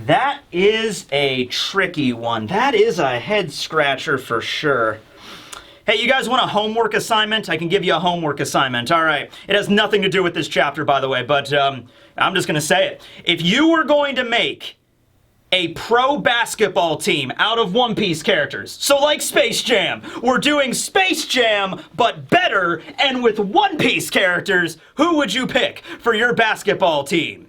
That is a tricky one. That is a head scratcher for sure. Hey, you guys want a homework assignment? I can give you a homework assignment. All right. It has nothing to do with this chapter, by the way, but I'm just going to say it. If you were going to make a pro basketball team out of One Piece characters, so like Space Jam, we're doing Space Jam, but better and with One Piece characters, who would you pick for your basketball team?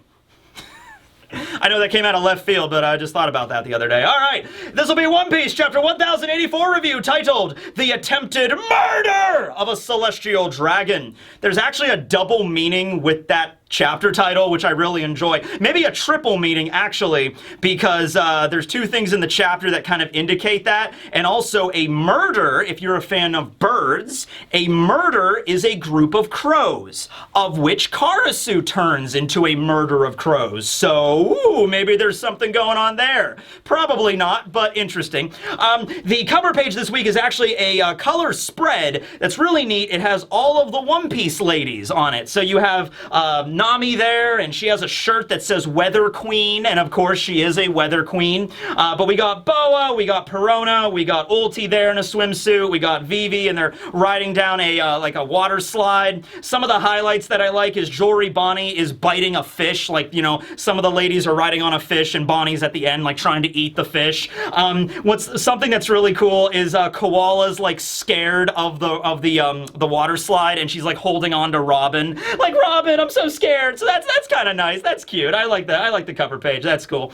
I know that came out of left field, but I just thought about that the other day. All right, this will be One Piece Chapter 1084 review titled The Attempted Murder of a Celestial Dragon. There's actually a double meaning with that chapter title, which I really enjoy. Maybe a triple meaning, actually, because there's two things in the chapter that kind of indicate that. And also a murder, if you're a fan of birds, a murder is a group of crows, of which Karasu turns into a murder of crows. So, ooh, maybe there's something going on there. Probably not, but interesting. The cover page this week is actually a color spread that's really neat. It has all of the One Piece ladies on it. So you have Nami there, and she has a shirt that says Weather Queen, and of course she is a Weather Queen. But we got Boa, we got Perona, we got Ulti there in a swimsuit, we got Vivi, and they're riding down a like a water slide. Some of the highlights that I like is Jory Bonnie is biting a fish, like, you know, some of the ladies are riding on a fish, and Bonnie's at the end, like, trying to eat the fish. Something that's really cool is Koala's, like, scared of the water slide, and she's, like, holding on to Robin. Like, Robin, I'm so scared. So that's kind of nice. That's cute. I like that. I like the cover page. That's cool.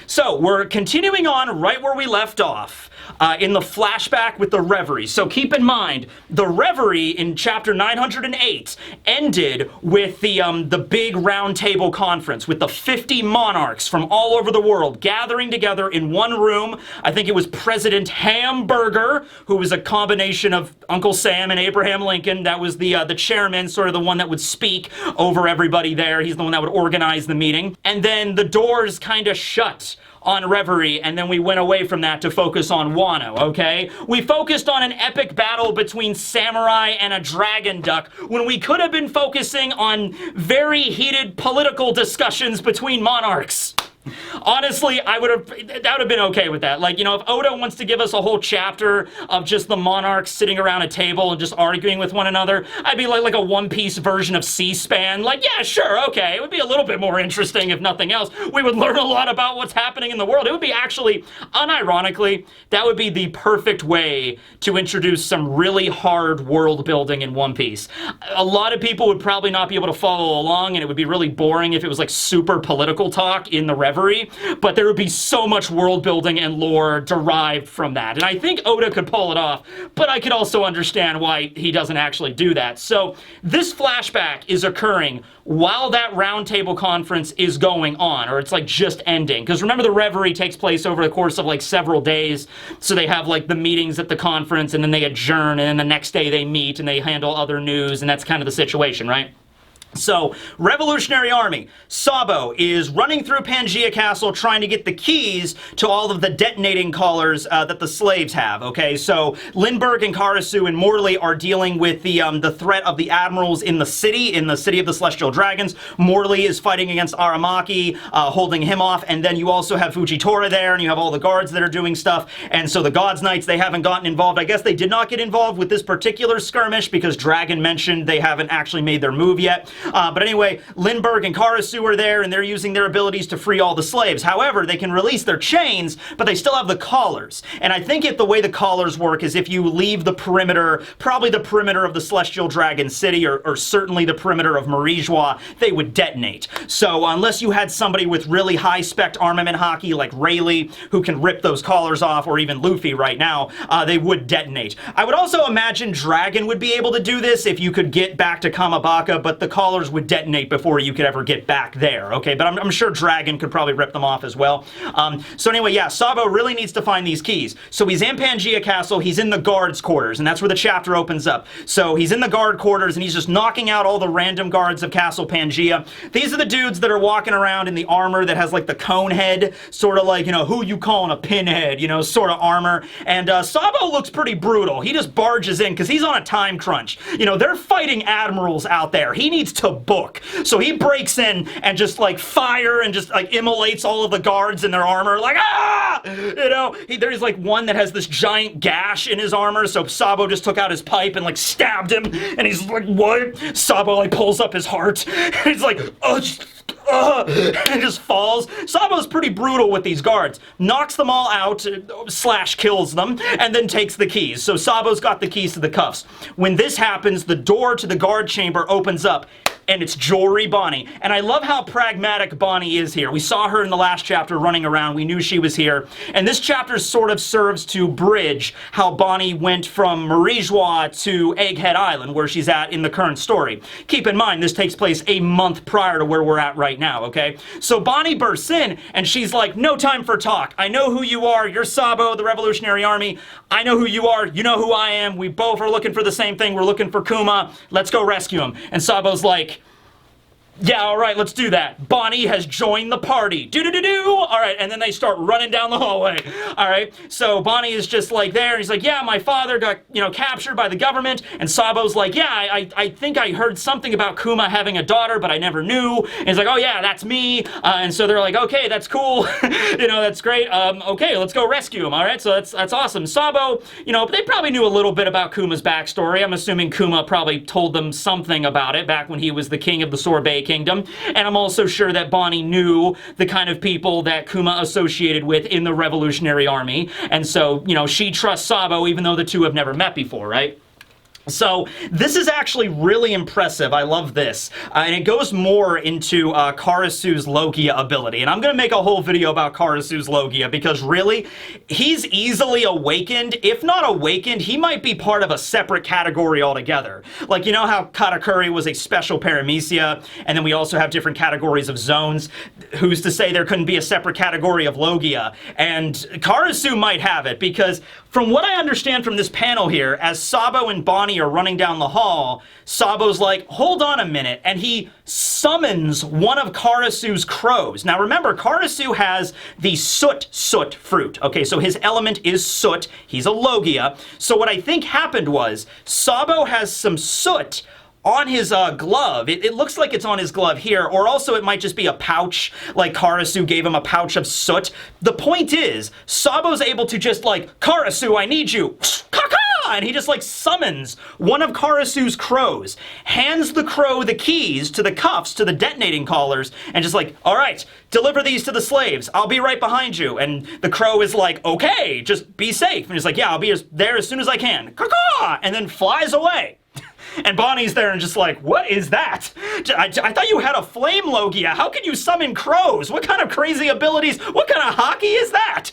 So we're continuing on right where we left off in the flashback with the Reverie. So keep in mind, the Reverie in chapter 908 ended with the big round table conference with the 50 monarchs from all over the world gathering together in one room. I think it was President Hamburger, who was a combination of Uncle Sam and Abraham Lincoln. That was the chairman, sort of the one that would speak over everybody there. He's the one that would organize the meeting. And then the doors kind of shut on Reverie, and then we went away from that to focus on Wano, okay? We focused on an epic battle between Samurai and a dragon duck when we could have been focusing on very heated political discussions between monarchs. Honestly, that would have been okay with that. Like, you know, if Oda wants to give us a whole chapter of just the monarchs sitting around a table and just arguing with one another, I'd be like a One Piece version of C-SPAN. Like, yeah, sure, okay. It would be a little bit more interesting, if nothing else. We would learn a lot about what's happening in the world. It would be actually, unironically, that would be the perfect way to introduce some really hard world building in One Piece. A lot of people would probably not be able to follow along, and it would be really boring if it was like super political talk in the Reverie, but there would be so much world building and lore derived from that. And I think Oda could pull it off, but I could also understand why he doesn't actually do that. So this flashback is occurring while that roundtable conference is going on, or it's like just ending. Because remember, the Reverie takes place over the course of like several days. So they have like the meetings at the conference, and then they adjourn, and then the next day they meet and they handle other news, and that's kind of the situation, right? So, Revolutionary Army, Sabo is running through Pangaea Castle trying to get the keys to all of the detonating collars that the slaves have, okay? So, Lindbergh and Karasu and Morley are dealing with the threat of the admirals in the city of the Celestial Dragons. Morley is fighting against Aramaki, holding him off, and then you also have Fujitora there, and you have all the guards that are doing stuff, and so the Gods Knights, they haven't gotten involved. I guess they did not get involved with this particular skirmish because Dragon mentioned they haven't actually made their move yet. But anyway, Lindbergh and Karasu are there, and they're using their abilities to free all the slaves. However, they can release their chains, but they still have the collars. And I think the way the collars work is if you leave the perimeter, probably the perimeter of the Celestial Dragon City, or certainly the perimeter of Marijois, they would detonate. So unless you had somebody with really high-spec armament hockey like Rayleigh, who can rip those collars off, or even Luffy right now, they would detonate. I would also imagine Dragon would be able to do this if you could get back to Kamabaka, but the collars would detonate before you could ever get back there, okay? But I'm sure Dragon could probably rip them off as well. So anyway, yeah, Sabo really needs to find these keys. So he's in Pangaea Castle, he's in the guards' quarters, and that's where the chapter opens up. So he's in the guard quarters, and he's just knocking out all the random guards of Castle Pangaea. These are the dudes that are walking around in the armor that has like the cone head, sort of like, you know, who you calling a pinhead, you know, sort of armor. And Sabo looks pretty brutal. He just barges in because he's on a time crunch. You know, they're fighting admirals out there. He needs to book. So he breaks in and just like fire and just like immolates all of the guards in their armor, like, ah! You know, there's like one that has this giant gash in his armor, so Sabo just took out his pipe and like stabbed him, and he's like, what? Sabo like pulls up his heart, and he's like, oh, and just falls. Sabo's pretty brutal with these guards. Knocks them all out, slash kills them, and then takes the keys. So Sabo's got the keys to the cuffs. When this happens, the door to the guard chamber opens up, and it's Jewelry Bonney. And I love how pragmatic Bonney is here. We saw her in the last chapter running around. We knew she was here. And this chapter sort of serves to bridge how Bonney went from Marijois to Egghead Island, where she's at in the current story. Keep in mind, this takes place a month prior to where we're at right now, okay? So Bonney bursts in, and she's like, no time for talk. I know who you are. You're Sabo, the Revolutionary Army. I know who you are. You know who I am. We both are looking for the same thing. We're looking for Kuma. Let's go rescue him. And Sabo's like, yeah, all right, let's do that. Bonney has joined the party. Do-do-do-do. All right, and then they start running down the hallway. All right, so Bonney is just like there, and he's like, yeah, my father got, captured by the government. And Sabo's like, yeah, I think I heard something about Kuma having a daughter, but I never knew. And he's like, oh yeah, that's me. And so they're like, okay, that's cool. That's great. Okay, let's go rescue him. All right, so that's awesome. Sabo, they probably knew a little bit about Kuma's backstory. I'm assuming Kuma probably told them something about it back when he was the king of the Sorbet Kingdom, and I'm also sure that Bonney knew the kind of people that Kuma associated with in the Revolutionary Army, and so, she trusts Sabo even though the two have never met before, right? So this is actually really impressive. I love this. And it goes more into Karasu's Logia ability. And I'm going to make a whole video about Karasu's Logia because really, he's easily awakened. If not awakened, he might be part of a separate category altogether. Like, you know how Katakuri was a special paramecia, and then we also have different categories of zones? Who's to say there couldn't be a separate category of Logia? And Karasu might have it because from what I understand from this panel here, as Sabo and Bonney are running down the hall, Sabo's like, hold on a minute, and he summons one of Karasu's crows. Now remember, Karasu has the soot fruit. Okay, so his element is soot. He's a Logia. So what I think happened was, Sabo has some soot on his glove. It looks like it's on his glove here, or also it might just be a pouch, like Karasu gave him a pouch of soot. The point is, Sabo's able to just like, Karasu, I need you. And he just like summons one of Karasu's crows, hands the crow the keys to the cuffs, to the detonating collars, and just like, all right, deliver these to the slaves. I'll be right behind you. And the crow is like, okay, just be safe. And he's like, yeah, I'll be there as soon as I can. Caw-caw! And then flies away. And Bonnie's there and just like, what is that? I thought you had a flame Logia. How can you summon crows? What kind of crazy abilities? What kind of hockey is that?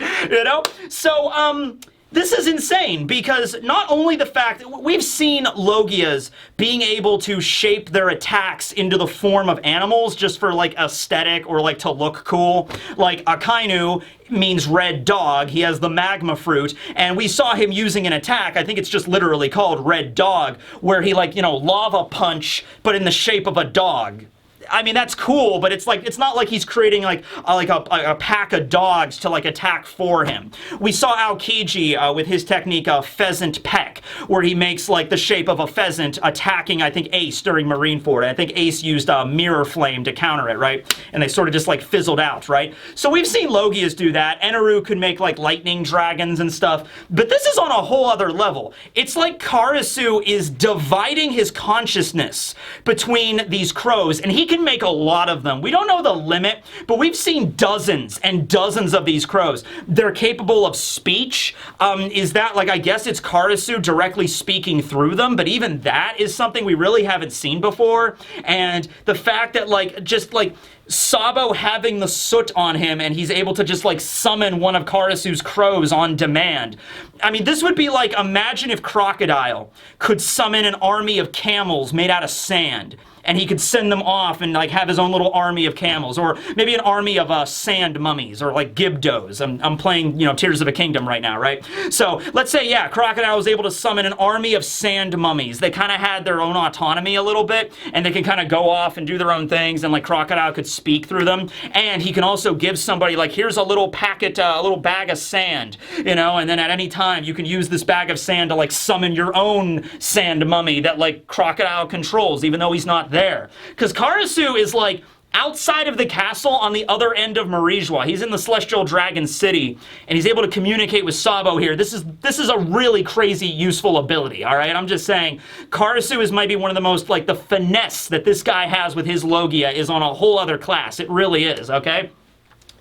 So, this is insane because not only the fact that we've seen Logias being able to shape their attacks into the form of animals just for like aesthetic or like to look cool. Like Akainu means red dog. He has the magma fruit, and we saw him using an attack. I think it's just literally called red dog, where he like, lava punch, but in the shape of a dog. I mean, that's cool, but it's like, it's not like he's creating like a pack of dogs to like attack for him. We saw Aokiji with his technique of pheasant peck, where he makes like the shape of a pheasant attacking, I think, Ace during Marineford. I think Ace used mirror flame to counter it, right? And they sort of just like fizzled out, right? So we've seen Logias do that. Eneru could make like lightning dragons and stuff, but this is on a whole other level. It's like Karasu is dividing his consciousness between these crows, and he can make a lot of them. We don't know the limit, but we've seen dozens and dozens of these crows. They're capable of speech. Is that like, I guess it's Karasu directly speaking through them, but even that is something we really haven't seen before. And the fact that like, just like, Sabo having the soot on him and he's able to just like summon one of Karasu's crows on demand. I mean, this would be like, imagine if Crocodile could summon an army of camels made out of sand, and he could send them off and like have his own little army of camels, or maybe an army of sand mummies, or like Gibdos. I'm playing, Tears of a Kingdom right now, right? So let's say, yeah, Crocodile was able to summon an army of sand mummies. They kind of had their own autonomy a little bit, and they can kind of go off and do their own things, and like Crocodile could speak through them. And he can also give somebody like, here's a little packet, a little bag of sand, and then at any time you can use this bag of sand to like summon your own sand mummy that like Crocodile controls, even though he's not there. Because Karasu is like outside of the castle on the other end of Marijois. He's in the Celestial Dragon City, and he's able to communicate with Sabo here. This is a really crazy, useful ability, all right? I'm just saying, Karasu is maybe one of the most, like, the finesse that this guy has with his Logia is on a whole other class. It really is, okay?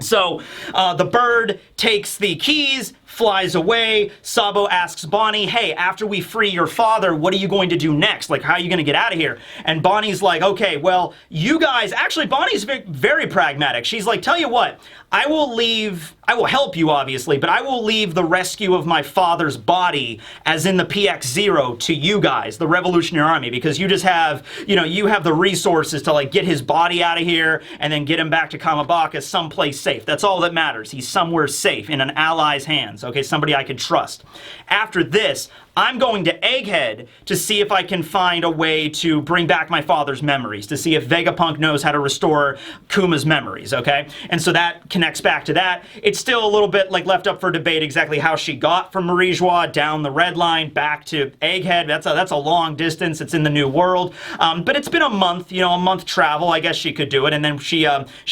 So, the bird takes the keys, flies away. Sabo asks Bonnie, hey, after we free your father, what are you going to do next? Like, how are you going to get out of here? And Bonnie's like, okay, well, you guys... Actually, Bonnie's very pragmatic. She's like, tell you what, I will help you, obviously, but I will leave the rescue of my father's body, as in the PX-0, to you guys, the Revolutionary Army, because you just have, you know, you have the resources to, like, get his body out of here and then get him back to Kamabaka someplace safe. That's all that matters. He's somewhere safe in an ally's hands, okay? Somebody I can trust. After this, I'm going to Egghead to see if I can find a way to bring back my father's memories, to see if Vegapunk knows how to restore Kuma's memories, okay? And so that connects back to that. It's still a little bit like left up for debate exactly how she got from Marijois down the red line back to Egghead. That's a long distance. It's in the New World. But it's been a month, you know, a month travel. I guess she could do it. And then she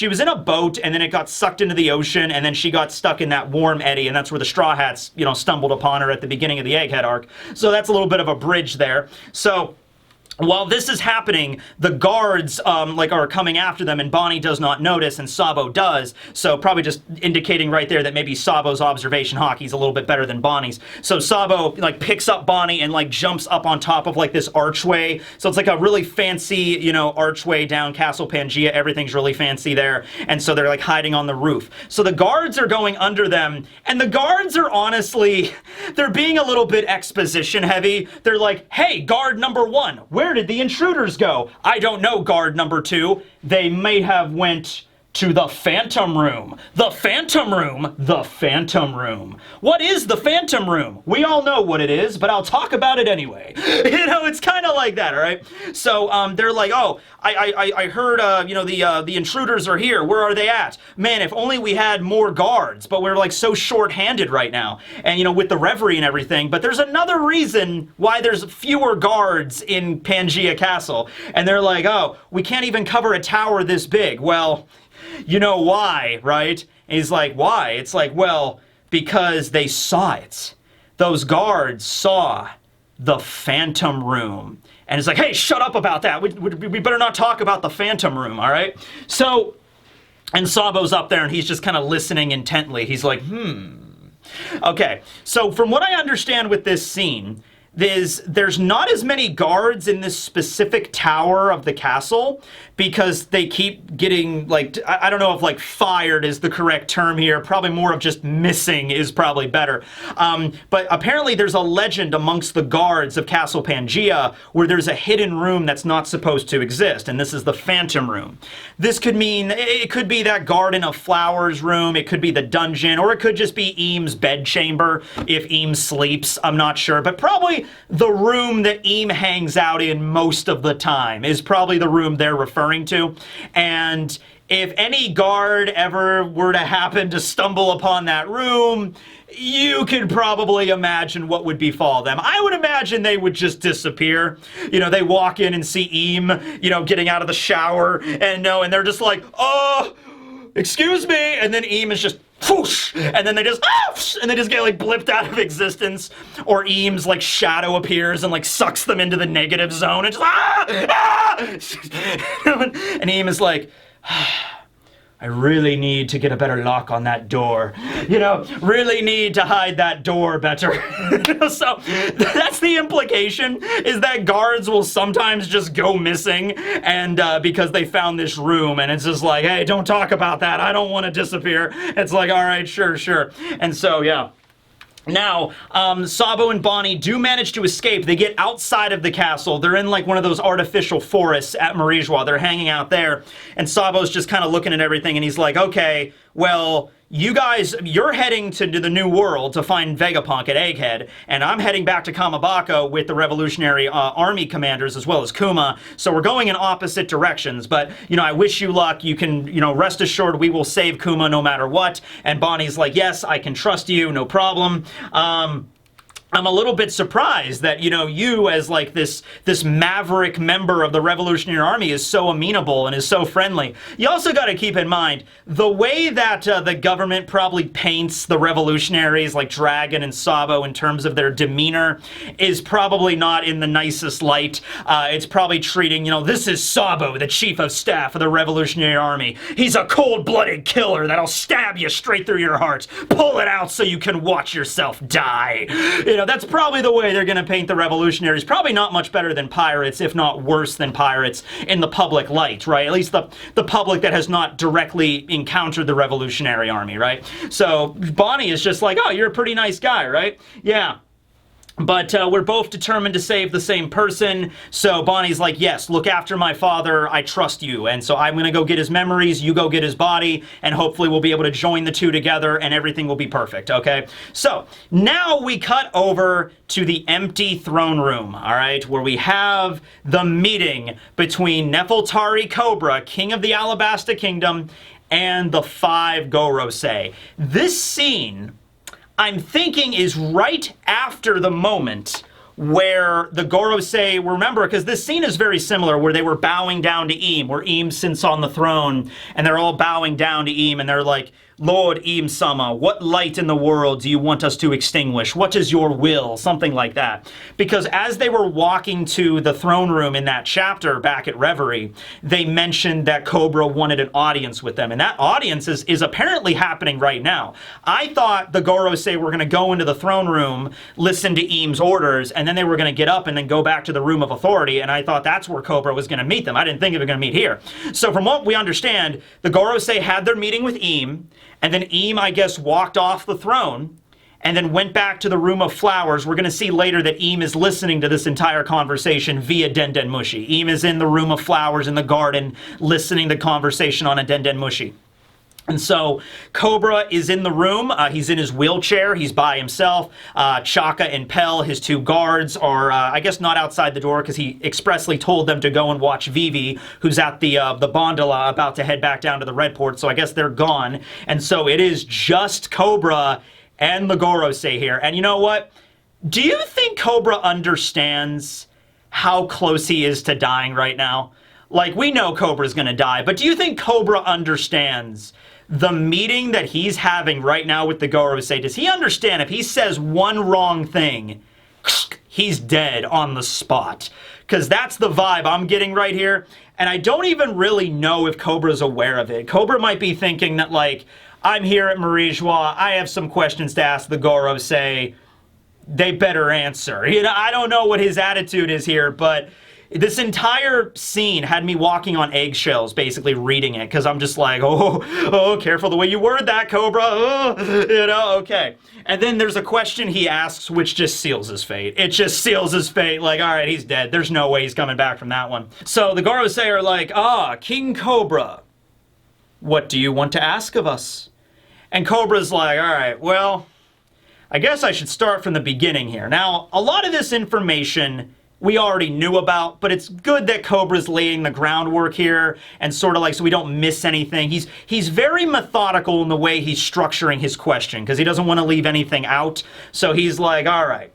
was in a boat, and then it got sucked into the ocean, and then she got stuck in that warm eddy, and that's where the Straw Hats, you know, stumbled upon her at the beginning of the Egghead arc. So that's a little bit of a bridge there. So while this is happening, the guards are coming after them, and Bonnie does not notice, and Sabo does. So probably just indicating right there that maybe Sabo's observation hockey is a little bit better than Bonnie's. So Sabo like picks up Bonnie and like jumps up on top of like this archway. So it's like a really fancy, you know, archway down Castle Pangaea. Everything's really fancy there, and so they're like hiding on the roof. So the guards are going under them, and the guards are honestly, they're being a little bit exposition heavy. They're like, hey, guard number 1, where did the intruders go? I don't know, guard number 2. They may have went to the Phantom Room. The Phantom Room? The Phantom Room. What is the Phantom Room? We all know what it is, but I'll talk about it anyway. You know, it's kind of like that, all right? So, they're like, oh, I heard, you know, the intruders are here. Where are they at? Man, if only we had more guards, but we're, like, so short-handed right now. And, you know, with the Reverie and everything. But there's another reason why there's fewer guards in Pangaea Castle. And they're like, oh, we can't even cover a tower this big. Well, you know why, right? And he's like, why? It's like, well, because they saw it. Those guards saw the Phantom Room. And it's like, hey, shut up about that. We better not talk about the Phantom Room, all right? So, and Sabo's up there, and he's just kind of listening intently. He's like, Okay, so from what I understand with this scene, there's not as many guards in this specific tower of the castle because they keep getting, like, I don't know if, like, fired is the correct term here. Probably more of just missing is probably better. But apparently there's a legend amongst the guards of Castle Pangaea where there's a hidden room that's not supposed to exist, and this is the Phantom Room. This could mean, it could be that Garden of Flowers room, it could be the dungeon, or it could just be Eames' bedchamber if Eames sleeps, I'm not sure. But probably the room that Eam hangs out in most of the time is probably the room they're referring to. And if any guard ever were to happen to stumble upon that room, you could probably imagine what would befall them. I would imagine they would just disappear. You know, they walk in and see Eam, you know, getting out of the shower, and they're just like, oh, excuse me, and then Eam is just whoosh, and then they just and they just get like blipped out of existence, or Eames like shadow appears and like sucks them into the negative zone and just and Eam is like, I really need to get a better lock on that door. You know, really need to hide that door better. So that's the implication, is that guards will sometimes just go missing and because they found this room, and it's just like, hey, don't talk about that. I don't want to disappear. It's like, all right, sure. And so, yeah. Now, Sabo and Bonnie do manage to escape. They get outside of the castle. They're in like one of those artificial forests at Marijois. They're hanging out there, and Sabo's just kind of looking at everything, and he's like, okay, well, you guys, you're heading to the New World to find Vegapunk at Egghead, and I'm heading back to Kamabaka with the Revolutionary Army commanders as well as Kuma, so we're going in opposite directions, but, you know, I wish you luck. You can, you know, rest assured we will save Kuma no matter what. And Bonnie's like, yes, I can trust you, no problem. I'm a little bit surprised that, you know, you as like this maverick member of the Revolutionary Army is so amenable and is so friendly. You also got to keep in mind the way that the government probably paints the revolutionaries like Dragon and Sabo in terms of their demeanor is probably not in the nicest light. It's probably treating, you know, this is Sabo, the chief of staff of the Revolutionary Army. He's a cold-blooded killer that'll stab you straight through your heart. Pull it out so you can watch yourself die. You know, that's probably the way they're going to paint the revolutionaries. Probably not much better than pirates, if not worse than pirates in the public light, right? At least the public that has not directly encountered the Revolutionary Army, right? So Bonney is just like, oh, you're a pretty nice guy, right? Yeah. But we're both determined to save the same person. So Bonnie's like, yes, look after my father. I trust you. And so I'm going to go get his memories. You go get his body. And hopefully we'll be able to join the two together and everything will be perfect. Okay. So now we cut over to the empty throne room. All right. Where we have the meeting between Nefeltari Cobra, king of the Alabasta Kingdom, and the 5 Gorosei. This scene, I'm thinking, is right after the moment where the Gorosei, remember, because this scene is very similar, where they were bowing down to Eam, where Eam sits on the throne, and they're all bowing down to Eam, and they're like, Lord Eam-sama, what light in the world do you want us to extinguish? What is your will? Something like that. Because as they were walking to the throne room in that chapter back at Reverie, they mentioned that Cobra wanted an audience with them. And that audience is apparently happening right now. I thought the Gorosei were going to go into the throne room, listen to Eam's orders, and then they were going to get up and then go back to the room of authority. And I thought that's where Cobra was going to meet them. I didn't think they were going to meet here. So from what we understand, the Gorosei had their meeting with Eam, and then Eam, I guess, walked off the throne and then went back to the room of flowers. We're going to see later that Eam is listening to this entire conversation via Denden Mushi. Eam is in the room of flowers in the garden listening to conversation on a Denden Mushi. And so Cobra is in the room. He's in his wheelchair. He's by himself. Chaka and Pell, his 2 guards, are, I guess, not outside the door because he expressly told them to go and watch Vivi, who's at the Bondola about to head back down to the Red Port. So I guess they're gone. And so it is just Cobra and the Gorosei here. And you know what? Do you think Cobra understands how close he is to dying right now? Like, we know Cobra's going to die, but do you think Cobra understands the meeting that he's having right now with the Gorosei? Does he understand if he says one wrong thing, he's dead on the spot? Because that's the vibe I'm getting right here. And I don't even really know if Cobra's aware of it. Cobra might be thinking that, like, I'm here at Marijois, I have some questions to ask the Gorosei, they better answer. You know, I don't know what his attitude is here, but this entire scene had me walking on eggshells, basically reading it, because I'm just like, oh, careful the way you word that, Cobra. Oh, you know, okay. And then there's a question he asks, which just seals his fate. It just seals his fate. Like, all right, he's dead. There's no way he's coming back from that one. So the Gorosei are like, King Cobra, what do you want to ask of us? And Cobra's like, all right, well, I guess I should start from the beginning here. Now, a lot of this information we already knew about, but it's good that Cobra's laying the groundwork here and sort of like so we don't miss anything. He's very methodical in the way he's structuring his question because he doesn't want to leave anything out. So he's like, all right,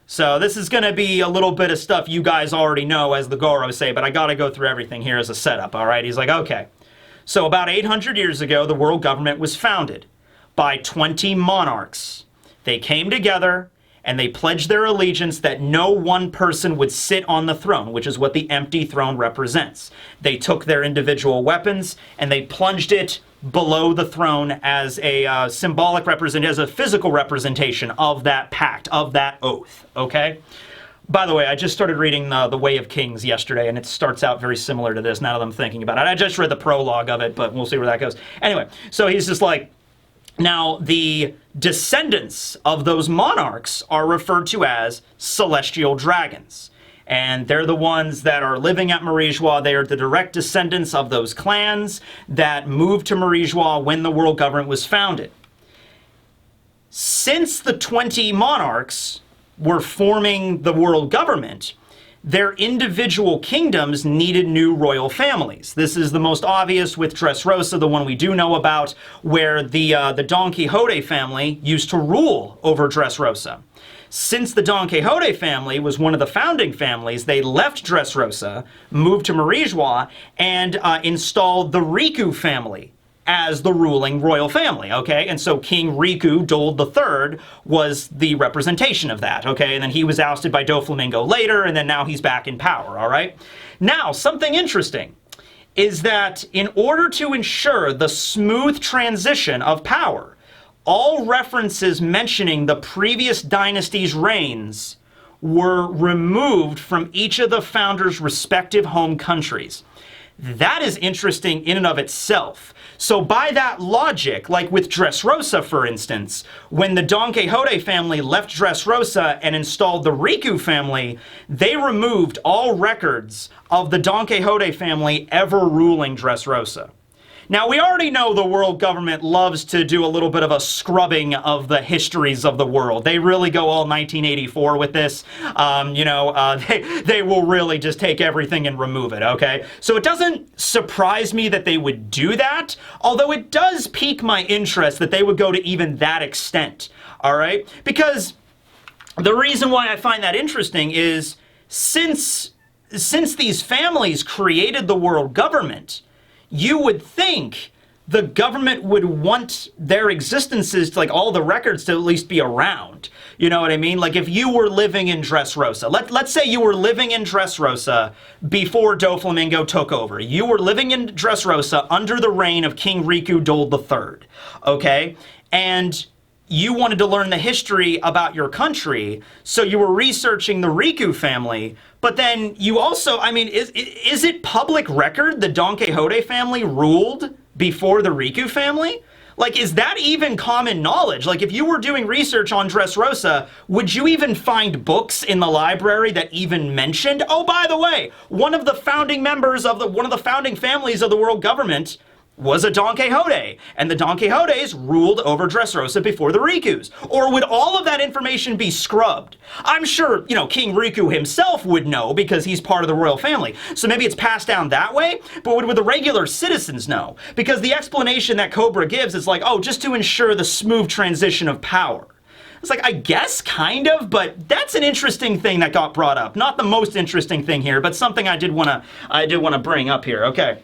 so this is going to be a little bit of stuff you guys already know as the Gorosei, but I got to go through everything here as a setup, all right? He's like, okay. So about 800 years ago, the world government was founded by 20 monarchs. They came together and they pledged their allegiance that no one person would sit on the throne, which is what the empty throne represents. They took their individual weapons and they plunged it below the throne as a symbolic representation, as a physical representation of that pact, of that oath, okay? By the way, I just started reading The Way of Kings yesterday, and it starts out very similar to this now that I'm thinking about it. I just read the prologue of it, but we'll see where that goes. Anyway, so he's just like, now, the descendants of those monarchs are referred to as celestial dragons. And they're the ones that are living at Marijois. They are the direct descendants of those clans that moved to Marijois when the world government was founded. Since the 20 monarchs were forming the world government, their individual kingdoms needed new royal families. This is the most obvious with Dressrosa, the one we do know about, where the Don Quixote family used to rule over Dressrosa. since the Don Quixote family was one of the founding families, they left Dressrosa, moved to Marijois, and installed the Riku family as the ruling royal family, okay? And so King Riku Dole III was the representation of that, okay? And then he was ousted by Doflamingo later, and then now he's back in power, all right? Now, something interesting is that in order to ensure the smooth transition of power, all references mentioning the previous dynasty's reigns were removed from each of the founders' respective home countries. That is interesting in and of itself. So by that logic, like with Dressrosa, for instance, when the Don Quixote family left Dressrosa and installed the Riku family, they removed all records of the Don Quixote family ever ruling Dressrosa. Now, we already know the world government loves to do a little bit of a scrubbing of the histories of the world. They really go all 1984 with this. They will really just take everything and remove it, okay? So it doesn't surprise me that they would do that, although it does pique my interest that they would go to even that extent, all right? Because the reason why I find that interesting is since these families created the world government, you would think the government would want their existences, to, like all the records, to at least be around. You know what I mean? Like if you were living in Dressrosa, let's say you were living in Dressrosa before Doflamingo took over. You were living in Dressrosa under the reign of King Riku Dole III, okay? And you wanted to learn the history about your country, so you were researching the Riku family, but then you also, I mean, is it public record the Don Quixote family ruled before the Riku family? Like, is that even common knowledge? Like, if you were doing research on Dressrosa, would you even find books in the library that even mentioned, oh, by the way, one of the founding members of one of the founding families of the world government was a Don Quixote, and the Don Quixotes ruled over Dressrosa before the Rikus? Or would all of that information be scrubbed? I'm sure, you know, King Riku himself would know because he's part of the royal family. So maybe it's passed down that way, but would the regular citizens know? Because the explanation that Cobra gives is like, oh, just to ensure the smooth transition of power. It's like, I guess, kind of, but that's an interesting thing that got brought up. Not the most interesting thing here, but something I did want to bring up here. Okay.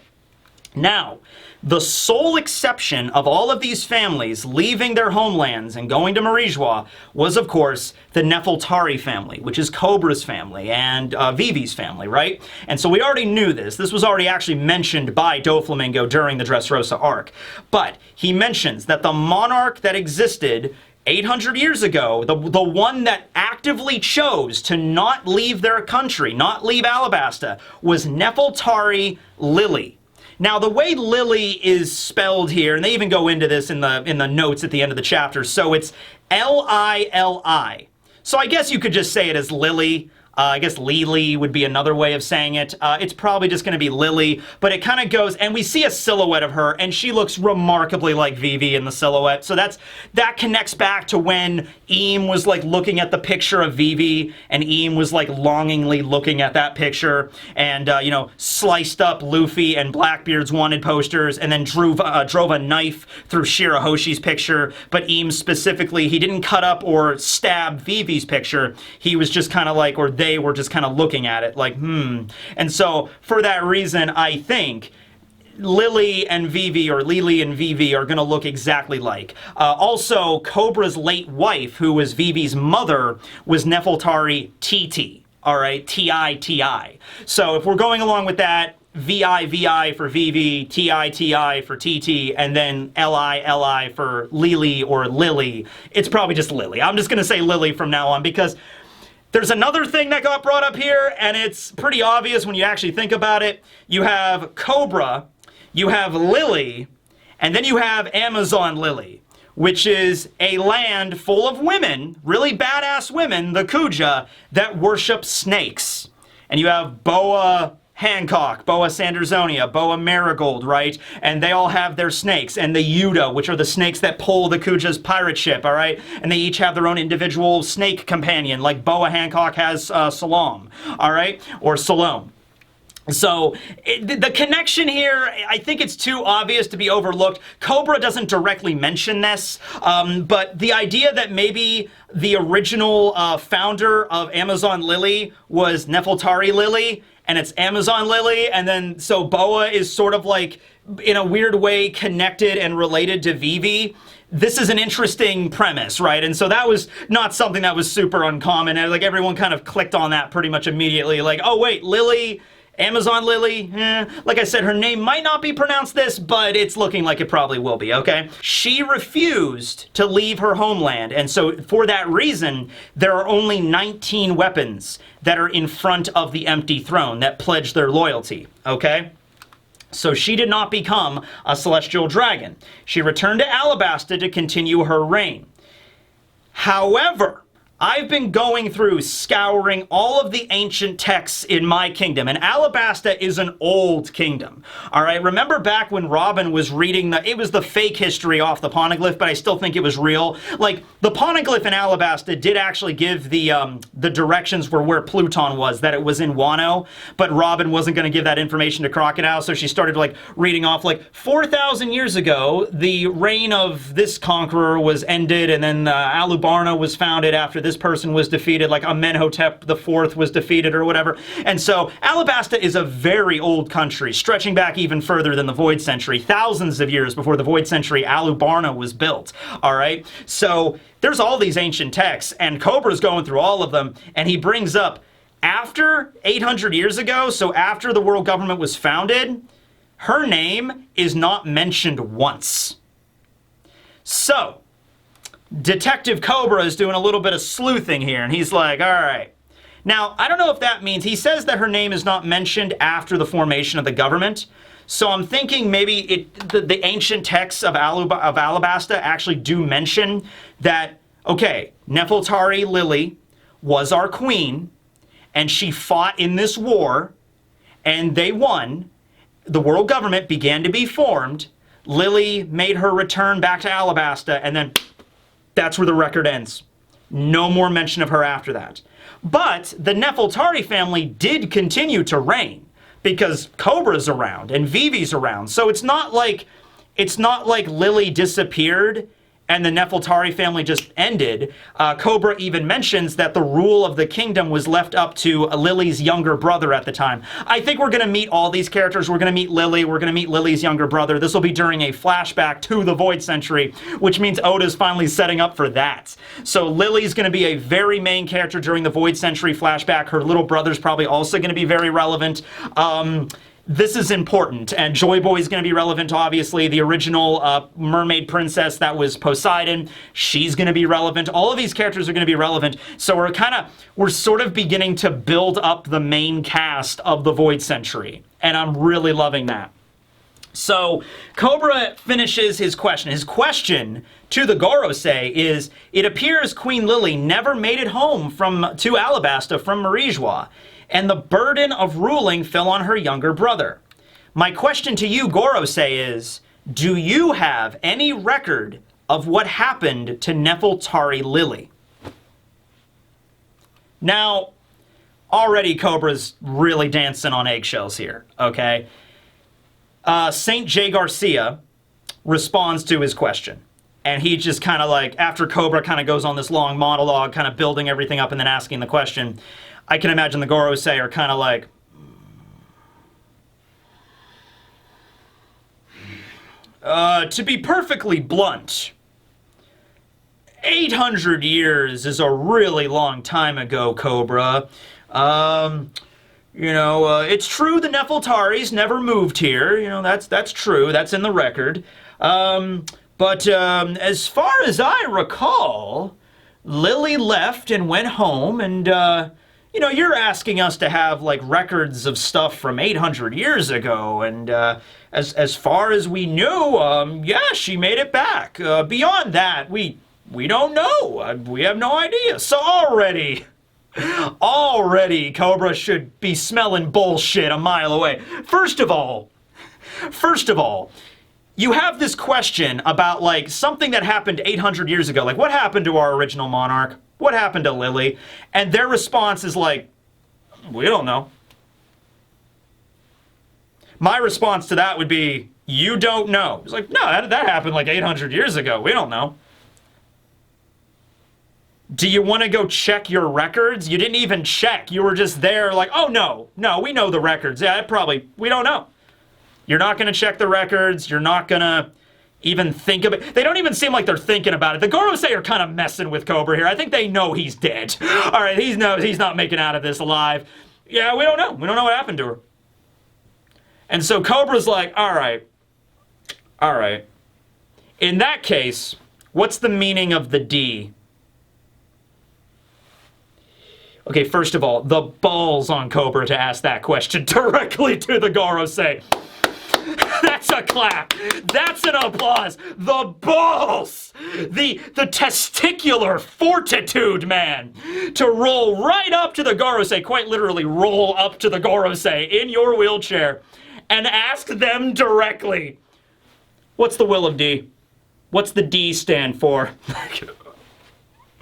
Now, the sole exception of all of these families leaving their homelands and going to Marijois was, of course, the Nefeltari family, which is Cobra's family and Vivi's family, right? And so we already knew this. This was already actually mentioned by Doflamingo during the Dressrosa arc. But he mentions that the monarch that existed 800 years ago, the one that actively chose to not leave their country, not leave Alabasta, was Nefeltari Lily. Now, the way Lily is spelled here, and they even go into this in the notes at the end of the chapter, so it's L-I-L-I. So I guess you could just say it as Lily. I guess Lily would be another way of saying it. It's probably just going to be Lily, but it kind of goes, and we see a silhouette of her, and she looks remarkably like Vivi in the silhouette. So that connects back to when Eam was like looking at the picture of Vivi, and Eam was like longingly looking at that picture, and sliced up Luffy and Blackbeard's wanted posters, and then drove a knife through Shirahoshi's picture. But Eam specifically, he didn't cut up or stab Vivi's picture. He was just kind of like, or they were just kind of looking at it like, And so for that reason, I think Lily and Vivi are going to look exactly like. Also, Cobra's late wife, who was Vivi's mother, was Nefeltari Titi. All right, T-I-T-I. So if we're going along with that, V-I-V-I for Vivi, T-I-T-I for Titi, and then L-I-L-I for Lily or Lily. It's probably just Lily. I'm just going to say Lily from now on because there's another thing that got brought up here, and it's pretty obvious when you actually think about it. You have Cobra, you have Lily, and then you have Amazon Lily, which is a land full of women, really badass women, the Kuja, that worship snakes. And you have Boa Hancock, Boa Sandersonia, Boa Marigold, right? And they all have their snakes. And the Yuda, which are the snakes that pull the Kuja's pirate ship, all right? And they each have their own individual snake companion, like Boa Hancock has Salam, all right? Or Salome. So the connection here, I think it's too obvious to be overlooked. Cobra doesn't directly mention this, but the idea that maybe the original founder of Amazon Lily was Nefeltari Lily, and it's Amazon Lily, and then so Boa is sort of like, in a weird way, connected and related to Vivi. This is an interesting premise, right? And so that was not something that was super uncommon, and like everyone kind of clicked on that pretty much immediately, like, oh wait, Lily, Amazon Lily, like I said, her name might not be pronounced this, but it's looking like it probably will be, okay? She refused to leave her homeland, and so for that reason, there are only 19 weapons that are in front of the empty throne that pledge their loyalty, okay? So she did not become a celestial dragon. She returned to Alabasta to continue her reign. However, I've been going through scouring all of the ancient texts in my kingdom, and Alabasta is an old kingdom. All right, remember back when Robin was reading it was the fake history off the poneglyph, but I still think it was real. Like, the poneglyph in Alabasta did actually give the directions for where Pluton was, that it was in Wano, but Robin wasn't going to give that information to Crocodile, so she started, like, reading off, like, 4,000 years ago, the reign of this conqueror was ended, and then Alubarna was founded after this person was defeated, like Amenhotep IV was defeated or whatever. And so Alabasta is a very old country, stretching back even further than the Void Century, thousands of years before the Void Century Alubarna was built, all right? So there's all these ancient texts, and Cobra's going through all of them, and he brings up, after 800 years ago, so after the world government was founded, her name is not mentioned once. So Detective Cobra is doing a little bit of sleuthing here, and he's like, all right. Now, I don't know if that means, he says that her name is not mentioned after the formation of the government, so I'm thinking maybe the ancient texts of Alabasta actually do mention that, okay, Nefeltari Lily was our queen, and she fought in this war, and they won. The world government began to be formed. Lily made her return back to Alabasta, and then that's where the record ends. No more mention of her after that. But the Nefeltari family did continue to reign because Cobra's around and Vivi's around. So it's not like Lily disappeared and the Nefeltari family just ended. Cobra even mentions that the rule of the kingdom was left up to Lily's younger brother at the time. I think we're going to meet all these characters. We're going to meet Lily. We're going to meet Lily's younger brother. This will be during a flashback to the Void Century, which means Oda's finally setting up for that. So Lily's going to be a very main character during the Void Century flashback. Her little brother's probably also going to be very relevant. This is important, and Joy Boy is going to be relevant, obviously. The original mermaid princess that was Poseidon, she's going to be relevant. All of these characters are going to be relevant, so we're sort of beginning to build up the main cast of the Void Century, and I'm really loving that. So Cobra finishes his question. His question to the Gorosei is, it appears Queen Lily never made it home to Alabasta from Marijois, and the burden of ruling fell on her younger brother. My question to you, Gorosei, is, do you have any record of what happened to Nefeltari Lily? Now, already Cobra's really dancing on eggshells here, okay? St. J. Garcia responds to his question. And he just kind of like, after Cobra kind of goes on this long monologue, kind of building everything up and then asking the question, I can imagine the Gorosei are kind of like, to be perfectly blunt, 800 years is a really long time ago, Cobra. It's true the Nefeltaris never moved here. That's true. That's in the record. But as far as I recall, Lily left and went home, and you're asking us to have like records of stuff from 800 years ago, and as far as we knew, yeah, she made it back. Beyond that, we don't know. We have no idea. So already Cobra should be smelling bullshit a mile away. First of all, you have this question about like something that happened 800 years ago. Like, what happened to our original monarch? What happened to Lily? And their response is like, we don't know. 800 years ago, like what happened to our original monarch? What happened to Lily? And their response is like, we don't know. 800 years ago, like what happened to our original monarch? What happened to Lily? And their response is like, we don't know. 800 years ago, like what happened to our original monarch? What happened to Lily? And their response is like, we don't know. My response to that would be, you don't know. He's like, no, that happened like 800 years ago. We don't know. Do you want to go check your records? You didn't even check. You were just there like, oh, no, we know the records. Yeah, we don't know. You're not going to check the records. You're not going to even think of it. They don't even seem like they're thinking about it. The Gorosei are kind of messing with Cobra here. I think they know he's dead. All right, he knows he's not making out of this alive. Yeah, we don't know. We don't know what happened to her. And so Cobra's like, all right. In that case, what's the meaning of the D? Okay, first of all, the balls on Cobra to ask that question directly to the Gorosei. That's a clap. That's an applause. The balls. The testicular fortitude, man. To roll right up to the Gorosei, quite literally roll up to the Gorosei in your wheelchair and ask them directly, what's the will of D? What's the D stand for?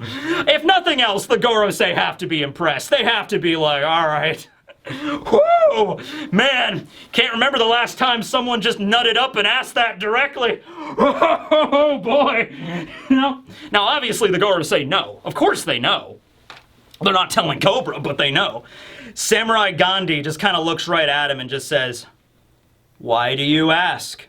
If nothing else, the Gorosei have to be impressed. They have to be like, all right. Whoa! Man, can't remember the last time someone just nutted up and asked that directly. Oh, boy. You know? Now, obviously, the Gorosei know. Of course they know. They're not telling Cobra, but they know. Samurai Gandhi just kind of looks right at him and just says, why do you ask?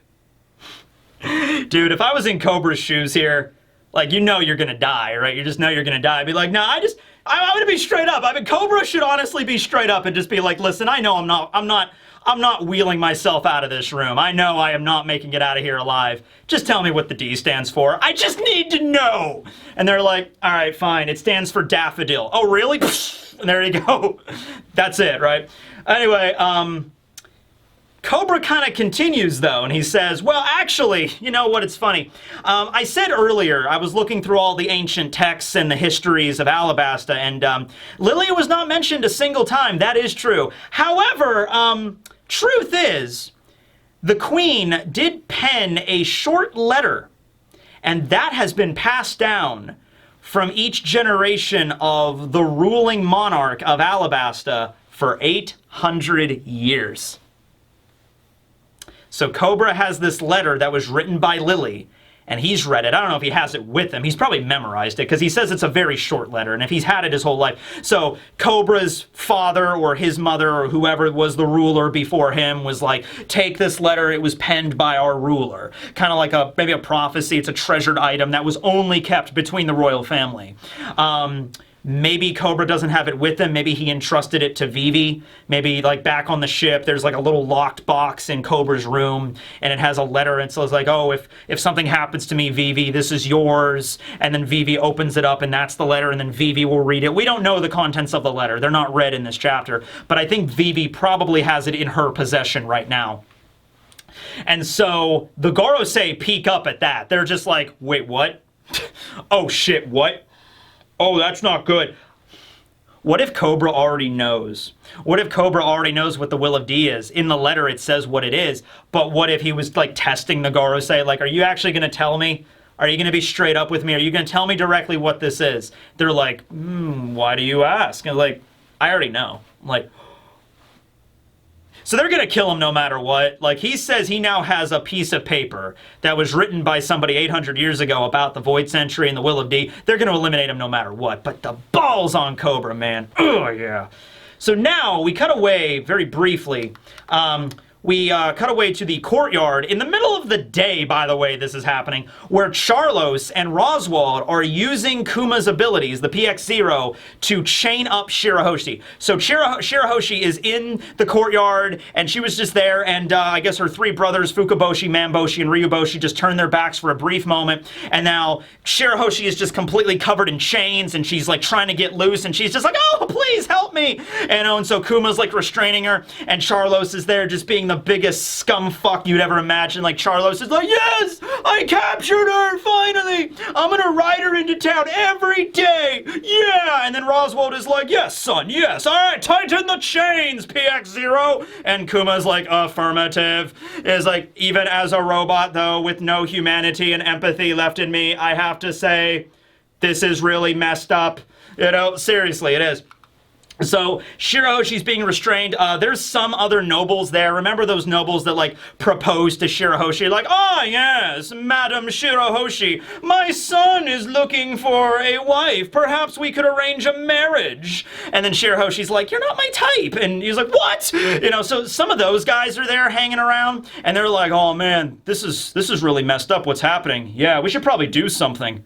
Dude, if I was in Cobra's shoes here, like, you know you're gonna die, right? You just know you're gonna die. I'd be like, no, I'm gonna be straight up. I mean, Cobra should honestly be straight up and just be like, listen, I know I'm not wheeling myself out of this room. I know I am not making it out of here alive. Just tell me what the D stands for. I just need to know. And they're like, all right, fine. It stands for daffodil. Oh, really? And there you go. That's it, right? Anyway, Cobra kind of continues, though, and he says, well, actually, you know what, it's funny. I said earlier, I was looking through all the ancient texts and the histories of Alabasta, and Lilia was not mentioned a single time. That is true. However, truth is, the Queen did pen a short letter, and that has been passed down from each generation of the ruling monarch of Alabasta for 800 years. So Cobra has this letter that was written by Lily, and he's read it. I don't know if he has it with him. He's probably memorized it, because he says it's a very short letter, and if he's had it his whole life. So Cobra's father or his mother or whoever was the ruler before him was like, take this letter, it was penned by our ruler. Kind of like maybe a prophecy. It's a treasured item that was only kept between the royal family. Maybe Cobra doesn't have it with him. Maybe he entrusted it to Vivi. Maybe, like, back on the ship, there's, like, a little locked box in Cobra's room, and it has a letter, and so it's like, oh, if something happens to me, Vivi, this is yours. And then Vivi opens it up, and that's the letter, and then Vivi will read it. We don't know the contents of the letter. They're not read in this chapter. But I think Vivi probably has it in her possession right now. And so the Gorosei peek up at that. They're just like, wait, what? Oh, shit, what? Oh, that's not good. What if Cobra already knows? What if Cobra already knows what the will of D is? In the letter it says what it is, but what if he was like testing the Gorosei? Like, are you actually going to tell me? Are you going to be straight up with me? Are you going to tell me directly what this is? They're like, why do you ask? And like, I already know. I'm like, so they're going to kill him no matter what. Like, he says he now has a piece of paper that was written by somebody 800 years ago about the Void Century and the Will of D. They're going to eliminate him no matter what. But the balls on Cobra, man. Oh, yeah. So now we cut away very briefly. We cut away to the courtyard in the middle of the day, by the way, this is happening, where Charloss and Roswald are using Kuma's abilities, the PX-0, to chain up Shirahoshi. So Shirahoshi is in the courtyard, and she was just there, and I guess her three brothers, Fukaboshi, Mamboshi, and Ryuboshi, just turned their backs for a brief moment, and now Shirahoshi is just completely covered in chains, and she's like trying to get loose, and she's just like, oh, please help me! And so Kuma's like restraining her, and Charloss is there just being the biggest scum fuck you'd ever imagine. Like, Charloss is like, yes, I captured her, finally. I'm gonna ride her into town every day. Yeah. And then Roswald is like, yes, son, yes. All right, tighten the chains, PX-0. And Kuma's like, affirmative. Is like, even as a robot, though, with no humanity and empathy left in me, I have to say, this is really messed up. You know, seriously, it is. So Shirahoshi's being restrained. There's some other nobles there. Remember those nobles that like proposed to Shirahoshi? Like, oh yes, Madam Shirahoshi, my son is looking for a wife. Perhaps we could arrange a marriage. And then Shirahoshi's like, you're not my type. And he's like, what? You know, so some of those guys are there hanging around, and they're like, oh man, this is really messed up. What's happening? Yeah, we should probably do something.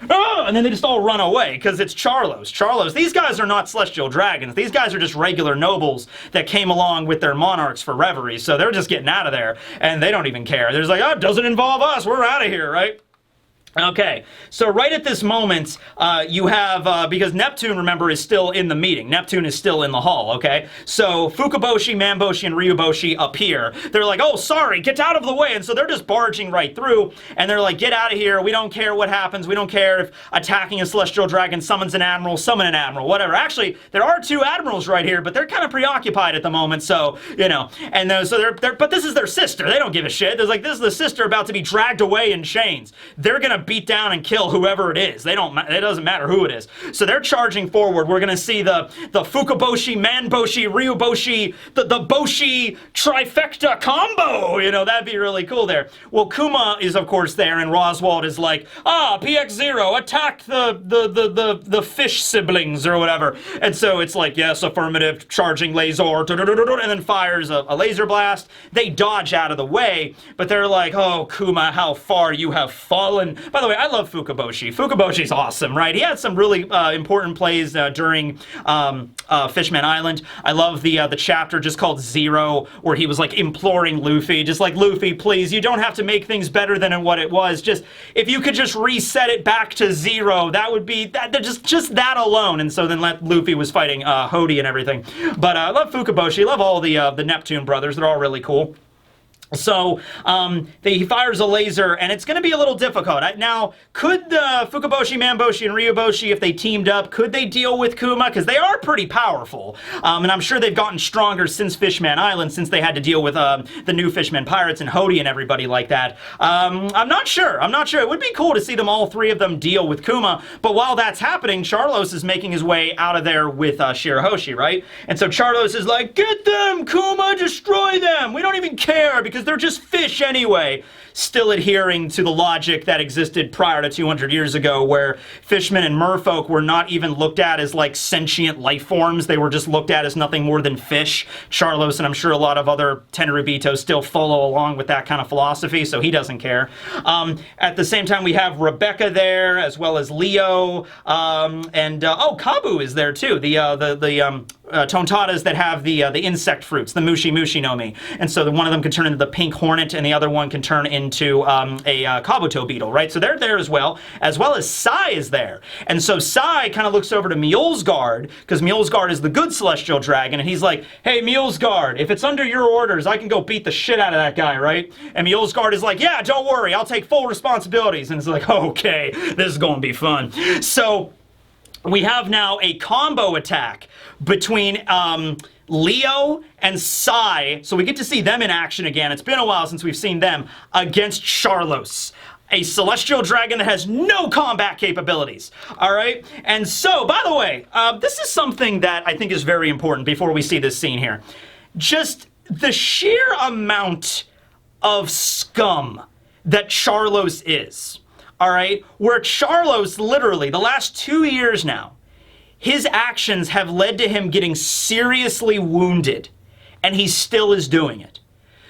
Oh, and then they just all run away because it's Charloss. Charloss, these guys are not celestial dragons. These guys are just regular nobles that came along with their monarchs for reverie. So they're just getting out of there, and they don't even care. They're just like, oh, it doesn't involve us. We're out of here, right? Okay, so right at this moment, you have, because Neptune, remember, is still in the meeting. Neptune is still in the hall, okay? So Fukaboshi, Mamboshi, and Ryuboshi appear. They're like, oh, sorry, get out of the way. And so they're just barging right through, and they're like, get out of here. We don't care what happens. We don't care if attacking a celestial dragon summons an admiral, summon an admiral, whatever. Actually, there are 2 admirals right here, but they're kind of preoccupied at the moment, so, you know. And so but this is their sister. They don't give a shit. There's like, this is the sister about to be dragged away in chains. They're gonna beat down and kill whoever it is. It doesn't matter who it is. So they're charging forward. We're gonna see the Fukaboshi, Manboshi, Ryuboshi, the Boshi trifecta combo. You know, that'd be really cool there. Well, Kuma is of course there, and Roswald is like, PX0, attack the fish siblings or whatever. And so it's like, yes, affirmative, charging laser, and then fires a laser blast. They dodge out of the way, but they're like, oh, Kuma, how far you have fallen. By the way, I love Fukaboshi. Fukaboshi's awesome, right? He had some really important plays during Fishman Island. I love the chapter just called Zero, where he was like imploring Luffy, just like, Luffy, please, you don't have to make things better than what it was. Just, if you could just reset it back to 0, that would be, just that alone. And so then Luffy was fighting Hody and everything. But I love Fukaboshi. I love all the Neptune brothers. They're all really cool. So he fires a laser, and it's going to be a little difficult. Now, could the Fukaboshi, Mamboshi, and Ryuboshi, if they teamed up, could they deal with Kuma? Because they are pretty powerful, and I'm sure they've gotten stronger since Fishman Island, since they had to deal with the new Fishman pirates and Hody and everybody like that. I'm not sure. It would be cool to see them, all 3 of them, deal with Kuma, but while that's happening, Charloss is making his way out of there with Shirahoshi, right? And so Charloss is like, get them, Kuma, destroy them! We don't even care, because they're just fish anyway. Still adhering to the logic that existed prior to 200 years ago, where fishmen and merfolk were not even looked at as like sentient life forms. They were just looked at as nothing more than fish. Charloss, and I'm sure a lot of other Tenryubito, still follow along with that kind of philosophy, so he doesn't care. At the same time, we have Rebecca there, as well as Leo, and Kabu is there too. The Tontadas that have the insect fruits, the Mushi Mushi no Mi. And so one of them can turn into the pink hornet, and the other one can turn into a Kabuto beetle, right? So they're there as well as Sai is there. And so Sai kind of looks over to Mulesguard, because Mulesguard is the good celestial dragon, and he's like, hey, Mulesguard, if it's under your orders, I can go beat the shit out of that guy, right? And Mulesguard is like, yeah, don't worry, I'll take full responsibilities. And it's like, okay, this is going to be fun. So we have now a combo attack between Leo and Sai, so we get to see them in action again. It's been a while since we've seen them, against Charloss, a celestial dragon that has no combat capabilities. All right? And so, by the way, this is something that I think is very important before we see this scene here. Just the sheer amount of scum that Charloss is. All right? Where Charloss, literally, the last 2 years now, his actions have led to him getting seriously wounded, and he still is doing it.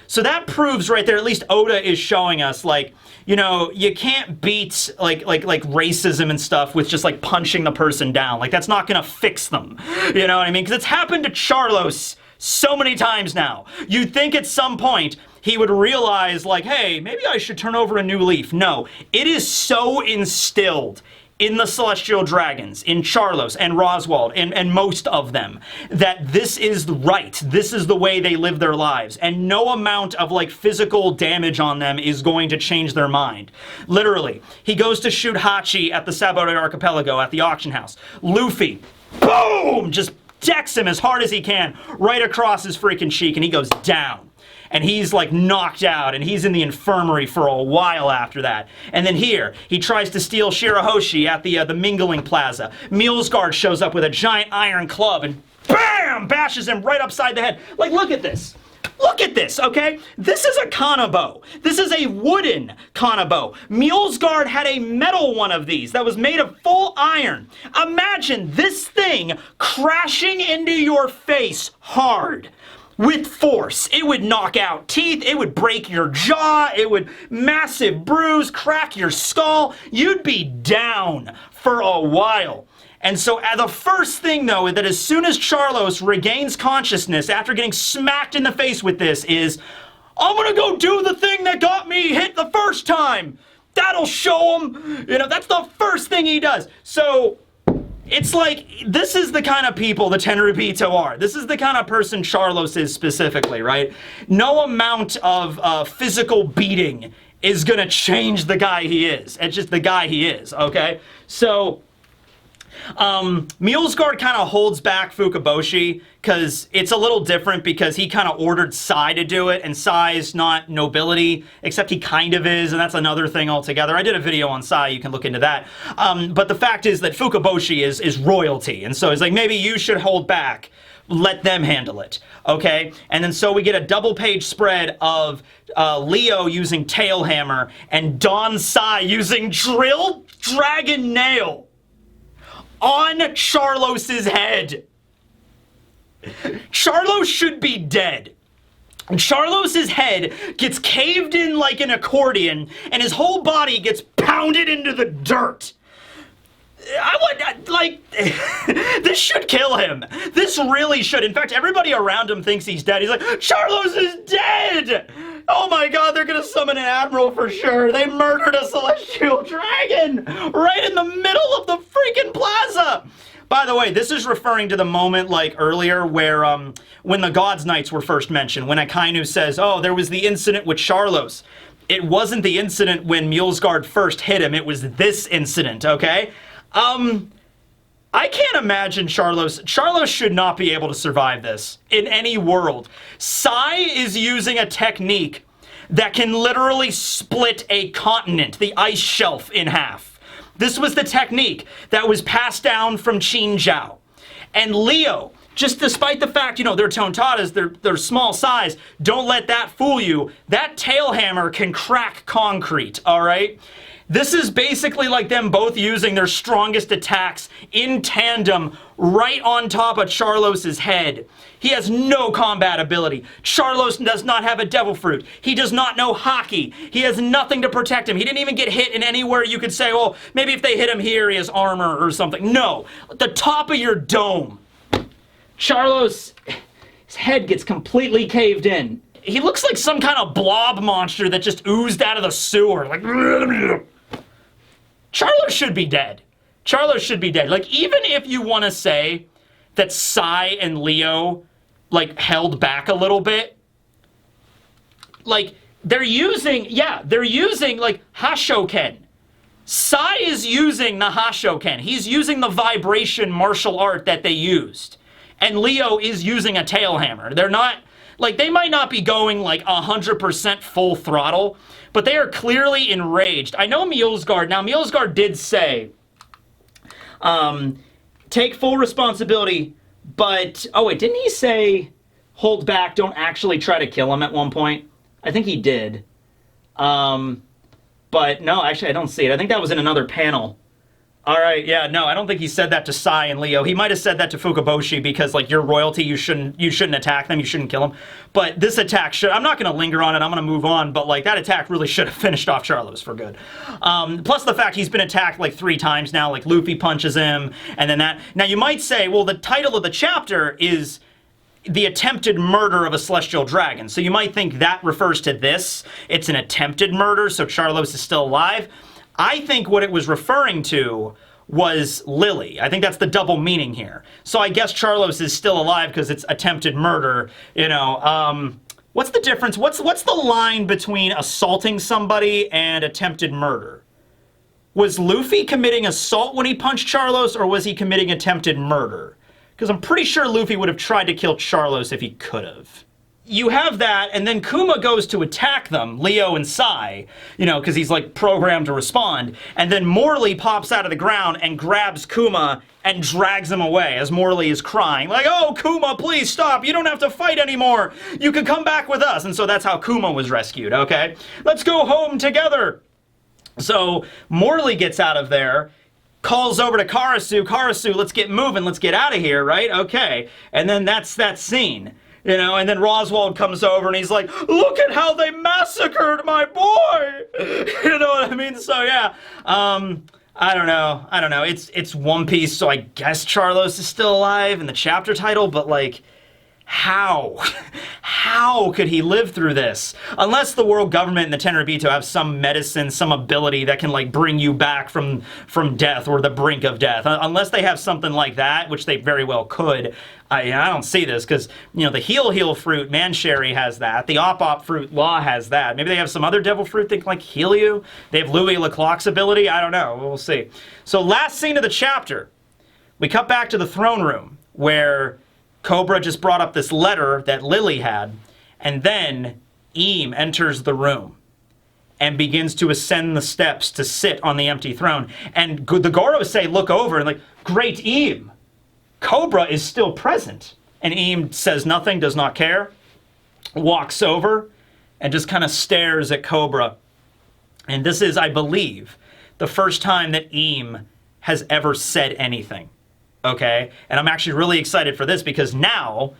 So that proves right there, at least Oda is showing us, like, you know, you can't beat like racism and stuff with just like punching the person down. Like, that's not gonna fix them. You know what I mean? Because it's happened to Charloss so many times now. You'd think at some point he would realize, like, hey, maybe I should turn over a new leaf. No, it is so instilled in the Celestial Dragons, in Charloss and Roswald, and most of them, that this is right. This is the way they live their lives. And no amount of, like, physical damage on them is going to change their mind. Literally. He goes to shoot Hachi at the Sabo Archipelago at the auction house. Luffy, boom! Just decks him as hard as he can, right across his freaking cheek, and he goes down. and he's like knocked out, and he's in the infirmary for a while after that. And then here, he tries to steal Shirahoshi at the mingling plaza. Mulesguard shows up with a giant iron club and BAM! Bashes him right upside the head. Like, look at this. Look at this, okay? This is a kanabo. This is a wooden kanabo. Mulesguard had a metal one of these that was made of full iron. Imagine this thing crashing into your face hard with force. It would knock out teeth, it would break your jaw, it would massive bruise, crack your skull. You'd be down for a while. And so the first thing, though, is that as soon as Charloss regains consciousness after getting smacked in the face with this is, I'm gonna go do the thing that got me hit the first time. That'll show him. You know, that's the first thing he does. So it's like, this is the kind of people the Tenryubito are. This is the kind of person Charloss is specifically, right? No amount of physical beating is gonna change the guy he is. It's just the guy he is, okay? So Mulesguard kind of holds back Fukaboshi because it's a little different because he kind of ordered Sai to do it, and Sai is not nobility, except he kind of is, and that's another thing altogether. I did a video on Sai, you can look into that. But the fact is that Fukaboshi is royalty, and so it's like, maybe you should hold back. Let them handle it, okay? And then so we get a double-page spread of Leo using Tailhammer and Don Sai using Drill Dragon Nail on Charloss's head. Charloss should be dead. And Charloss's head gets caved in like an accordion, and his whole body gets pounded into the dirt. I would, like, this should kill him. This really should. In fact, everybody around him thinks he's dead. He's like, Charloss is dead! Oh my god, they're gonna summon an admiral for sure. They murdered a celestial dragon right in the middle of the freaking plaza. By the way, this is referring to the moment like earlier where when the Gods Knights were first mentioned, when Akainu says, oh, there was the incident with Charloss. It wasn't the incident when Mulesguard first hit him, it was this incident, okay? I can't imagine Charloss. Charloss should not be able to survive this in any world. Sai is using a technique that can literally split a continent, the ice shelf, in half. This was the technique that was passed down from Qin Zhao. And Leo, just despite the fact, you know, they're Tontadas, they're small size, don't let that fool you. That tail hammer can crack concrete, all right? This is basically like them both using their strongest attacks in tandem right on top of Charloss's head. He has no combat ability. Charloss does not have a devil fruit. He does not know hockey. He has nothing to protect him. He didn't even get hit in anywhere you could say, well, maybe if they hit him here, he has armor or something. No, the top of your dome. Charloss, his head gets completely caved in. He looks like some kind of blob monster that just oozed out of the sewer. Like, Charloss should be dead. Charloss should be dead. Like, even if you want to say that Sai and Leo, like, held back a little bit, like, they're using, like, Hashoken. Sai is using the Hashoken. He's using the vibration martial art that they used. And Leo is using a tail hammer. They're not, like, they might not be going, like, 100% full throttle, but they are clearly enraged. I know Mulesguard. Now, Mulesguard did say, take full responsibility, but... Oh, wait, didn't he say, hold back, don't actually try to kill him at one point? I think he did. But, no, actually, I don't see it. I think that was in another panel. All right, yeah, no, I don't think he said that to Sai and Leo. He might have said that to Fukaboshi because, like, you're royalty, you shouldn't attack them, you shouldn't kill them. But this attack should, I'm not going to linger on it, I'm going to move on, but, like, that attack really should have finished off Charloss for good. Plus the fact he's been attacked, like, 3 times now, like, Luffy punches him, and then that. Now, you might say, well, the title of the chapter is the attempted murder of a celestial dragon. So you might think that refers to this. It's an attempted murder, so Charloss is still alive. I think what it was referring to was Lily. I think that's the double meaning here. So I guess Charloss is still alive because it's attempted murder. You know, what's the difference? What's the line between assaulting somebody and attempted murder? Was Luffy committing assault when he punched Charloss, or was he committing attempted murder? Because I'm pretty sure Luffy would have tried to kill Charloss if he could have. you have that, and then Kuma goes to attack them, Leo and Sai, you know, because he's like programmed to respond, and then Morley pops out of the ground and grabs Kuma and drags him away as Morley is crying, like, oh, Kuma, please stop, you don't have to fight anymore, you can come back with us. And so that's how Kuma was rescued, okay? Let's go home together. So Morley gets out of there, calls over to Karasu, Karasu, let's get moving, let's get out of here, right? Okay, and then that's that scene. You know, and then Roswald comes over and he's like, look at how they massacred my boy! You know what I mean? So yeah, I don't know. It's One Piece, so I guess Charloss is still alive in the chapter title, but like, how? How could he live through this? Unless the world government and the Tenryubito have some medicine, some ability that can like bring you back from death or the brink of death. Unless they have something like that, which they very well could. I don't see this because, you know, the heal fruit, Mancherry has that. The op fruit, Law has that. Maybe they have some other devil fruit that can like heal you. They have Louis Leclerc's ability. I don't know. We'll see. So last scene of the chapter, we cut back to the throne room where Cobra just brought up this letter that Lily had, and then Eam enters the room and begins to ascend the steps to sit on the empty throne. And the Gorosei look over and like, great Eam, Cobra is still present. And Eam says nothing, does not care, walks over and just kind of stares at Cobra. And this is, I believe, the first time that Eam has ever said anything. Okay, and I'm actually really excited for this because now,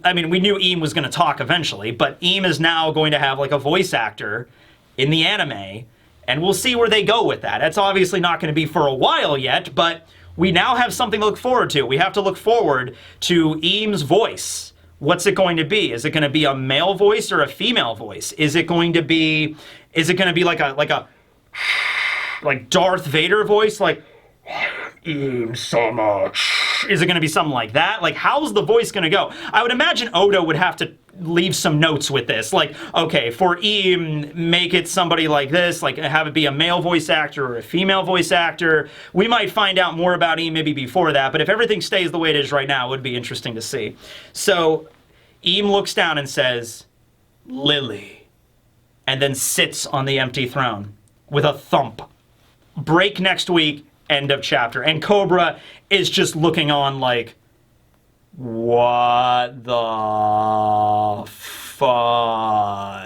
I mean, we knew Eam was going to talk eventually, but Eam is now going to have like a voice actor in the anime, and we'll see where they go with that. That's obviously not going to be for a while yet, but we now have something to look forward to. We have to look forward to Eam's voice. What's it going to be? Is it going to be a male voice or a female voice? Is it going to be like a Darth Vader voice, like Eam Sama? Is it going to be something like that? Like, how's the voice going to go? I would imagine Oda would have to leave some notes with this. Like, okay, for Eam, make it somebody like this, like have it be a male voice actor or a female voice actor. We might find out more about Eam maybe before that, but if everything stays the way it is right now, it would be interesting to see. So, Eam looks down and says, Lily, and then sits on the empty throne with a thump. Break next week. End of chapter. And Cobra is just looking on like, what the fudge?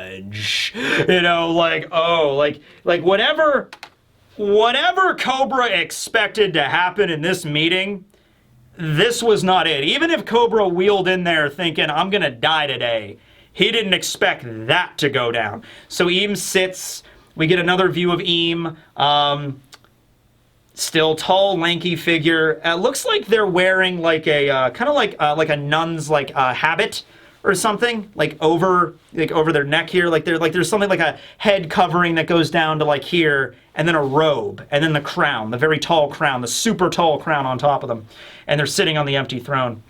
You know, like, oh, like whatever Cobra expected to happen in this meeting, this was not it. Even if Cobra wheeled in there thinking, I'm gonna die today, he didn't expect that to go down. So Eam sits, we get another view of Eam, still tall, lanky figure. Looks like they're wearing like a kind of like a nun's like habit or something, like over their neck here. Like there's something like a head covering that goes down to like here, and then a robe, and then the crown, the very tall crown, the super tall crown on top of them, and they're sitting on the empty throne.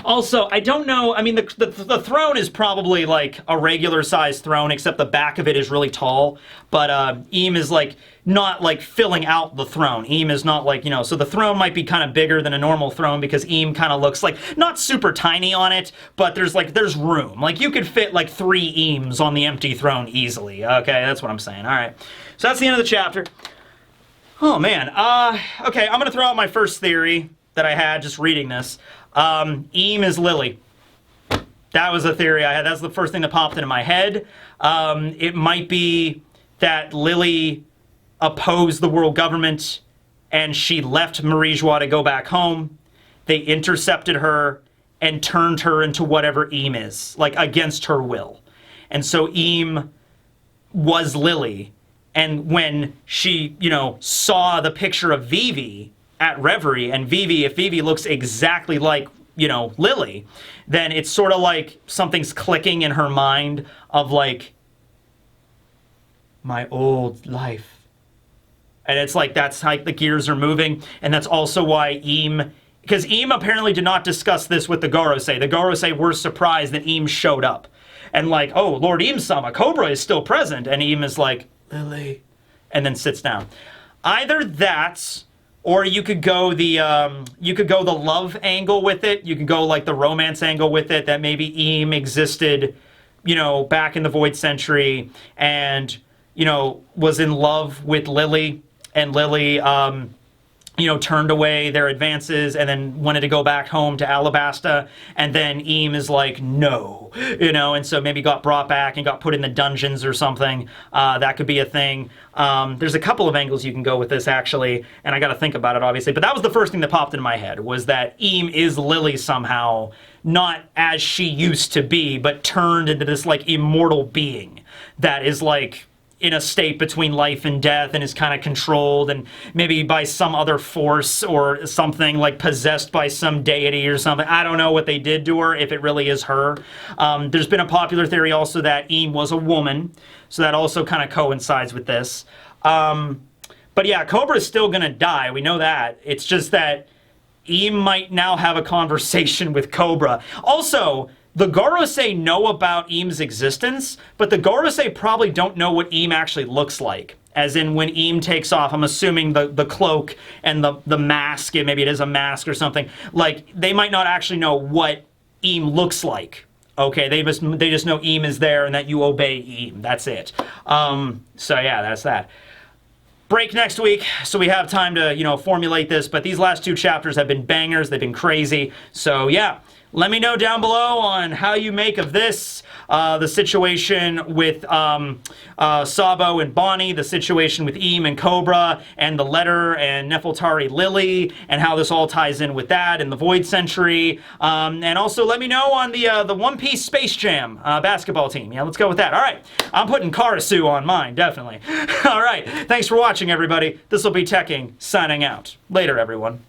Also, I don't know, I mean, the throne is probably like a regular sized throne, except the back of it is really tall, but Eam is like not like filling out the throne. Eam is not like, you know, so the throne might be kind of bigger than a normal throne because Eam kind of looks like not super tiny on it, but there's room. Like you could fit like 3 Eames on the empty throne easily. Okay, that's what I'm saying. All right, so that's the end of the chapter. Oh man, okay, I'm gonna throw out my first theory that I had just reading this. Eam is Lily. That was a theory I had. That's the first thing that popped into my head. It might be that Lily opposed the world government and she left Marie-Joie to go back home. They intercepted her and turned her into whatever Eam is, like against her will. And so Eam was Lily. And when she, you know, saw the picture of Vivi at Reverie, and Vivi, if Vivi looks exactly like, you know, Lily, then it's sort of like something's clicking in her mind of like, my old life. And it's like, that's how the gears are moving, and that's also why Eam, because Eam apparently did not discuss this with the Gorosei. The Gorosei were surprised that Eam showed up. And like, oh, Lord Eam-sama, Cobra is still present, and Eam is like, Lily, and then sits down. Either that's Or you could go the love angle with it. You could go like the romance angle with it, that maybe Eam existed, you know, back in the Void Century and, you know, was in love with Lily, and Lily, you know, turned away their advances and then wanted to go back home to Alabasta, and then Eam is like, no, you know, and so maybe got brought back and got put in the dungeons or something. That could be a thing. There's a couple of angles you can go with this, actually, and I got to think about it, obviously, but that was the first thing that popped into my head, was that Eam is Lily somehow, not as she used to be, but turned into this, like, immortal being that is, like, in a state between life and death and is kind of controlled and maybe by some other force or something, like possessed by some deity or something. I don't know what they did to her, if it really is her. There's been a popular theory also that Eam was a woman, so that also kind of coincides with this. But yeah, Cobra's still gonna die, we know that. It's just that Eam might now have a conversation with Cobra. Also, the Gorosei know about Eam's existence, but the Gorosei probably don't know what Eam actually looks like. As in, when Eam takes off, I'm assuming the cloak and the mask, maybe it is a mask or something, like, they might not actually know what Eam looks like. Okay, they just know Eam is there and that you obey Eam. That's it. So yeah, that's that. Break next week, so we have time to, you know, formulate this, but these last 2 chapters have been bangers, they've been crazy, so yeah. Let me know down below on how you make of this, the situation with Sabo and Bonney, the situation with Eam and Cobra, and the letter and Nefeltari Lily, and how this all ties in with that and the Void Century. And also let me know on the One Piece Space Jam basketball team. Yeah, let's go with that. All right, I'm putting Karasu on mine, definitely. All right, thanks for watching, everybody. This will be Teching, signing out. Later, everyone.